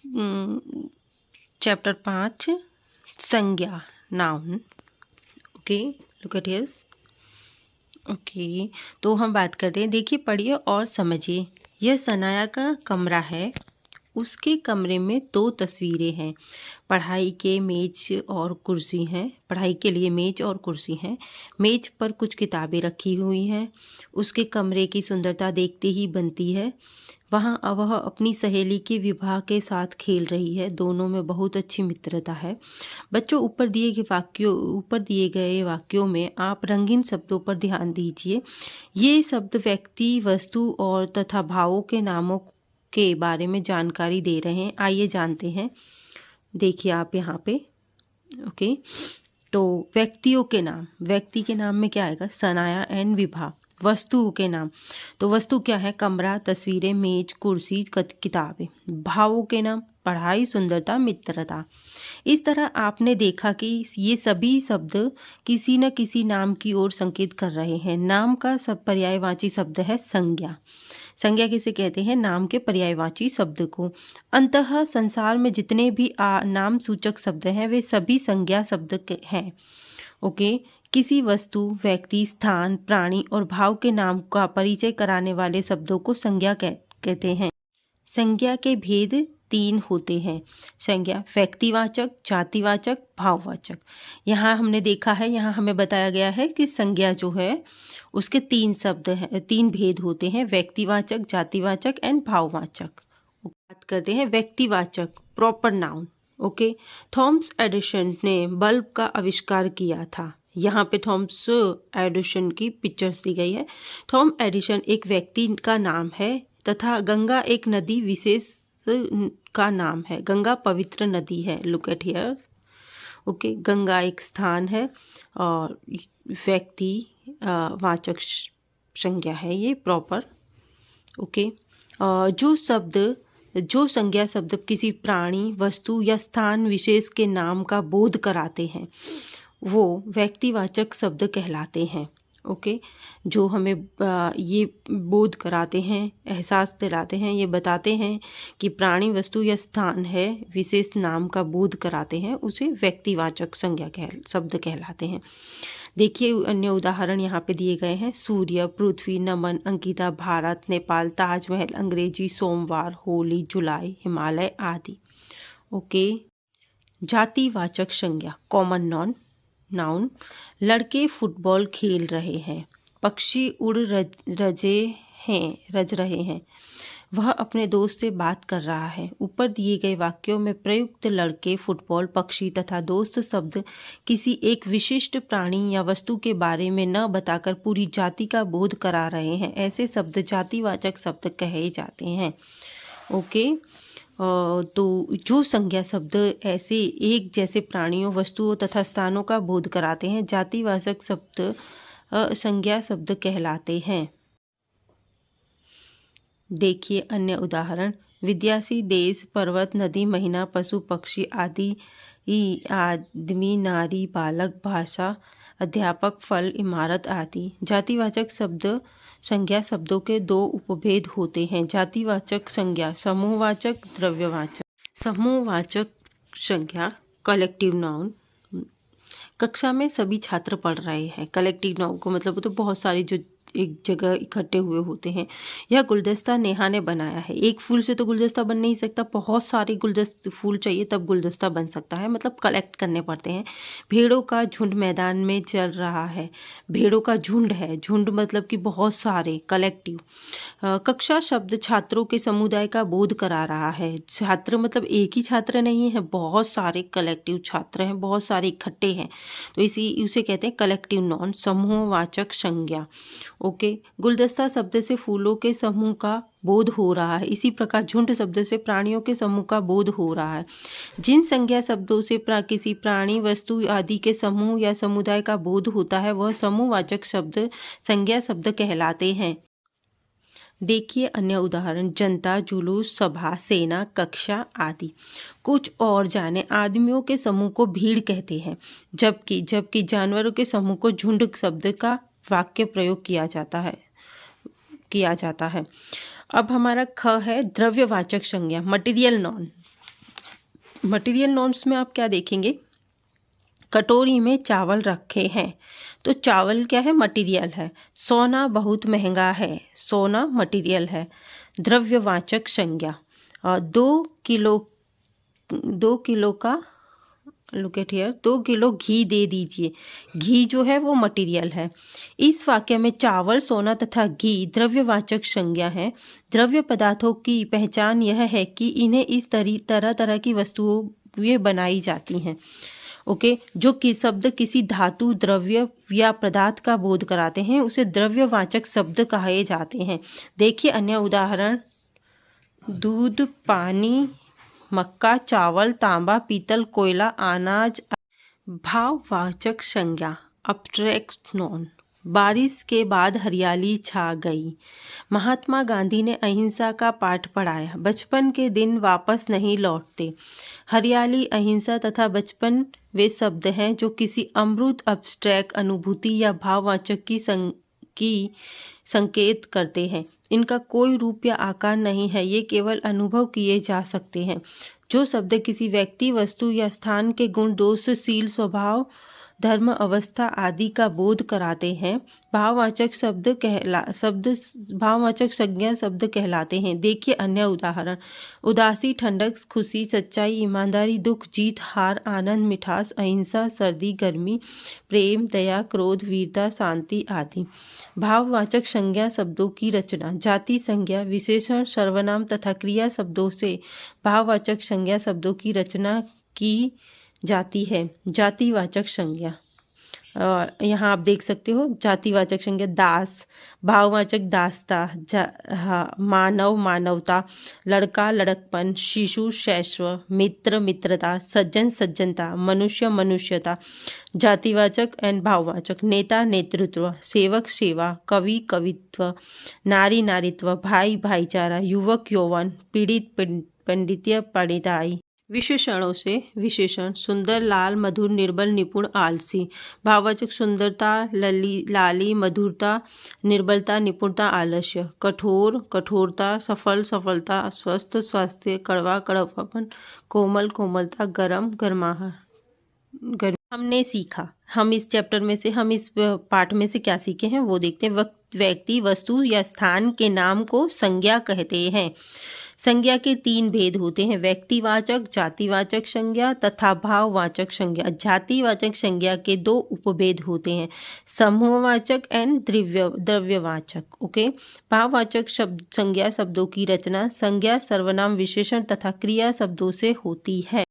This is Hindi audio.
चैप्टर 5 संज्ञा noun. Okay, look at here. Okay, तो हम बात करते हैं। देखिए, पढ़िए और समझिए। यह सनाया का कमरा है। उसके कमरे में 2 तस्वीरें हैं। पढ़ाई के मेज और कुर्सी हैं। पढ़ाई के लिए मेज और कुर्सी हैं। मेज पर कुछ किताबें रखी हुई हैं। उसके कमरे की सुंदरता देखते ही बनती है। वहाँ वह अपनी सहेली के विवाह के साथ खेल रही है। दोनों में बहुत अच्छी मित्रता है। बच्चों, ऊपर दिए गए वाक्यों में आप रंगीन शब्दों पर ध्यान दीजिए। ये शब्द व्यक्ति, वस्तु और तथा भावों के नामों के बारे में जानकारी दे रहे हैं। आइए जानते हैं। देखिए आप यहाँ पे। ओके, तो व्यक्तियों के नाम। व्यक्ति के नाम में क्या आएगा? सनाया एंड विभा। वस्तुओं के नाम, तो वस्तु क्या है? कमरा, तस्वीरें, मेज, कुर्सी, किताबें। भावों के नाम, पढ़ाई, सुंदरता, मित्रता। इस तरह आपने देखा कि ये सभी शब्द किसी न किसी नाम की ओर संकेत कर रहे हैं। नाम का सब पर्यायवाची शब्द है संज्ञा। संज्ञा किसे कहते हैं? नाम के पर्यायवाची शब्द को। अंततः संसार में जितने भी नाम सूचक शब्द हैं वे सभी संज्ञा शब्द हैं। ओके, किसी वस्तु, व्यक्ति, स्थान, प्राणी और भाव के नाम का परिचय कराने वाले शब्दों को संज्ञा कहते हैं। संज्ञा के भेद 3 होते हैं। संज्ञा व्यक्तिवाचक, जातिवाचक, भाववाचक। यहाँ हमने देखा है, यहाँ हमें बताया गया है कि संज्ञा जो है उसके 3 शब्द हैं, 3 भेद होते हैं। व्यक्तिवाचक, जातिवाचक एंड भाववाचक। बात करते हैं व्यक्तिवाचक, proper noun. Okay, Thomas Edison ने बल्ब का आविष्कार किया था। यहाँ पे थॉमस एडिसन की पिक्चर्स दी गई है। थॉमस एडिसन एक व्यक्ति का नाम है तथा गंगा एक नदी विशेष का नाम है। गंगा पवित्र नदी है। Look at here. Okay, Ganga एक स्थान है और व्यक्ति वाचक संज्ञा है, ये प्रॉपर। ओके, जो संज्ञा शब्द किसी प्राणी, वस्तु या स्थान विशेष के नाम का बोध कराते हैं वो व्यक्तिवाचक शब्द कहलाते हैं। ओके, जो हमें ये बोध कराते हैं, एहसास दिलाते हैं, ये बताते हैं कि प्राणी, वस्तु या स्थान है, विशेष नाम का बोध कराते हैं, उसे व्यक्तिवाचक संज्ञा शब्द कहलाते हैं। देखिए अन्य उदाहरण यहाँ पे दिए गए हैं। सूर्य, पृथ्वी, नमन, अंकिता, भारत, नेपाल, ताजमहल, अंग्रेजी, सोमवार, होली, जुलाई, हिमालय आदि। ओके, जातिवाचक संज्ञा, कॉमन नाउन। लड़के फुटबॉल खेल रहे हैं। पक्षी उड़ रज रहे हैं। वह अपने दोस्त से बात कर रहा है। ऊपर दिए गए वाक्यों में प्रयुक्त लड़के, फुटबॉल, पक्षी तथा दोस्त शब्द किसी एक विशिष्ट प्राणी या वस्तु के बारे में न बताकर पूरी जाति का बोध करा रहे हैं। ऐसे शब्द जातिवाचक शब्द कहे जाते हैं। ओके, तो जो संज्ञा शब्द ऐसे एक जैसे प्राणियों, वस्तुओं तथा स्थानों का बोध कराते हैं, जातिवाचक शब्द संज्ञा शब्द कहलाते हैं। देखिए अन्य उदाहरण। विद्यार्थी, देश, पर्वत, नदी, महीना, पशु, पक्षी आदि, आदमी, नारी, बालक, भाषा, अध्यापक, फल, इमारत आदि। जातिवाचक शब्द संज्ञा शब्दों के 2 उपभेद होते हैं। जातिवाचक संज्ञा समूहवाचक, द्रव्यवाचक। समूहवाचक संज्ञा कलेक्टिव नाउन। कक्षा में सभी छात्र पढ़ रहे हैं। कलेक्टिव नाउन को मतलब तो बहुत सारे जो एक जगह इकट्ठे हुए होते हैं। यह गुलदस्ता नेहा ने बनाया है। एक फूल से तो गुलदस्ता बन नहीं सकता, बहुत सारे फूल चाहिए तब गुलदस्ता बन सकता है, मतलब कलेक्ट करने पड़ते हैं। भेड़ों का झुंड मैदान में चल रहा है। भेड़ों का झुंड है, झुंड मतलब कि बहुत सारे, कलेक्टिव। कक्षा शब्द छात्रों के समुदाय का बोध करा रहा है। छात्र मतलब एक ही छात्र नहीं है, बहुत सारे कलेक्टिव छात्र हैं, बहुत सारे इकट्ठे हैं, तो उसे कहते हैं कलेक्टिव नाउन, समूहवाचक संज्ञा। ओके, गुलदस्ता शब्द से फूलों के समूह का बोध हो रहा है। इसी प्रकार झुंड शब्द से प्राणियों के समूह का बोध हो रहा है। जिन संज्ञा शब्दों से किसी प्राणी, वस्तु आदि के समूह या समुदाय का बोध होता है वह समूहवाचक शब्द संज्ञा शब्द कहलाते हैं। देखिए अन्य उदाहरण। जनता, जुलूस, सभा, सेना, कक्षा आदि। कुछ और जाने। आदमियों के समूह को भीड़ कहते हैं, जबकि जानवरों के समूह को झुंड शब्द का वाक्य प्रयोग किया जाता है। अब हमारा ख है द्रव्यवाचक संज्ञा, मटेरियल नाउन। मटेरियल नाउन्स में आप क्या देखेंगे, कटोरी में चावल रखे हैं, तो चावल क्या है, मटेरियल है। सोना बहुत महंगा है, सोना मटेरियल है। द्रव्यवाचक संज्ञा, 2 किलो का, लुक एट हियर, 2 किलो घी दे दीजिए। घी जो है वो मटेरियल है। इस वाक्य में चावल, सोना तथा घी द्रव्यवाचक संज्ञा है। द्रव्य पदार्थों की पहचान यह है कि इन्हें इस तरह तरह की वस्तुएं बनाई जाती हैं, ओके, जो कि शब्द किसी धातु, द्रव्य या पदार्थ का बोध कराते हैं, उसे द्रव्यवाचक शब्द कहे जाते हैं। देखिए अन्य उदाहरण, दूध, पानी, मक्का, चावल, तांबा, पीतल, कोयला, अनाज। भाववाचक संज्ञा, अब्स्ट्रैक्ट नॉन। बारिश के बाद हरियाली छा गई। महात्मा गांधी ने अहिंसा का पाठ पढ़ाया। बचपन के दिन वापस नहीं लौटते। हरियाली, अहिंसा तथा बचपन वे शब्द हैं जो किसी अमूर्त अब्स्ट्रैक्ट अनुभूति या भाववाचक की संकेत करते हैं। इनका कोई रूप या आकार नहीं है, ये केवल अनुभव किए जा सकते हैं। जो शब्द किसी व्यक्ति, वस्तु या स्थान के गुण, दोष, शील, स्वभाव, धर्म, अवस्था आदि का बोध कराते हैं, भाववाचक संज्ञा शब्द कहलाते हैं। देखिए अन्य उदाहरण, उदासी, ठंडक, खुशी, सच्चाई, ईमानदारी, दुख, जीत, हार, आनंद, मिठास, अहिंसा, सर्दी, गर्मी, प्रेम, दया, क्रोध, वीरता, शांति आदि। भाववाचक संज्ञा शब्दों की रचना, जाति संज्ञा, विशेषण, सर्वनाम तथा क्रिया शब्दों से भाववाचक संज्ञा शब्दों की रचना की जाती है। जातिवाचक संज्ञा, यहाँ आप देख सकते हो, जातिवाचक संज्ञा दास, भाववाचक दासता, मानव, मानवता, लड़का, लड़कपन, शिशु, शैशव, मित्र, मित्रता, सज्जन, सज्जनता, मनुष्य, मनुष्यता। जातिवाचक एंड भाववाचक, नेता, नेतृत्व, सेवक, सेवा, कवि, कवित्व, नारी, नारीत्व, भाई, भाईचारा, युवक, यौवन, पीड़ित, पंडित्य, पंडिताई। विशेषणों से विशेषण, सुंदर, लाल, मधुर, निर्बल, निपुण, आलसी। भाववाचक, सुंदरता, लाली, मधुरता, निर्बलता, निपुणता, आलस्य। कठोर, कठोरता, सफल, सफलता, स्वस्थ, स्वास्थ्य, कड़वा, कड़वापन, कोमल, कोमलता, गरम, गर्माहट। हमने सीखा, हम इस चैप्टर में से, हम इस पाठ में से क्या सीखे हैं वो देखते हैं। व्यक्ति, वस्तु या स्थान के नाम को संज्ञा कहते हैं। संज्ञा के 3 भेद होते हैं, व्यक्तिवाचक, जातिवाचक संज्ञा तथा भाववाचक संज्ञा। जातिवाचक संज्ञा के 2 उपभेद होते हैं, समूहवाचक एंड द्रव्यवाचक, ओके। भाववाचक संज्ञा शब्दों की रचना संज्ञा, सर्वनाम, विशेषण तथा क्रिया शब्दों से होती है।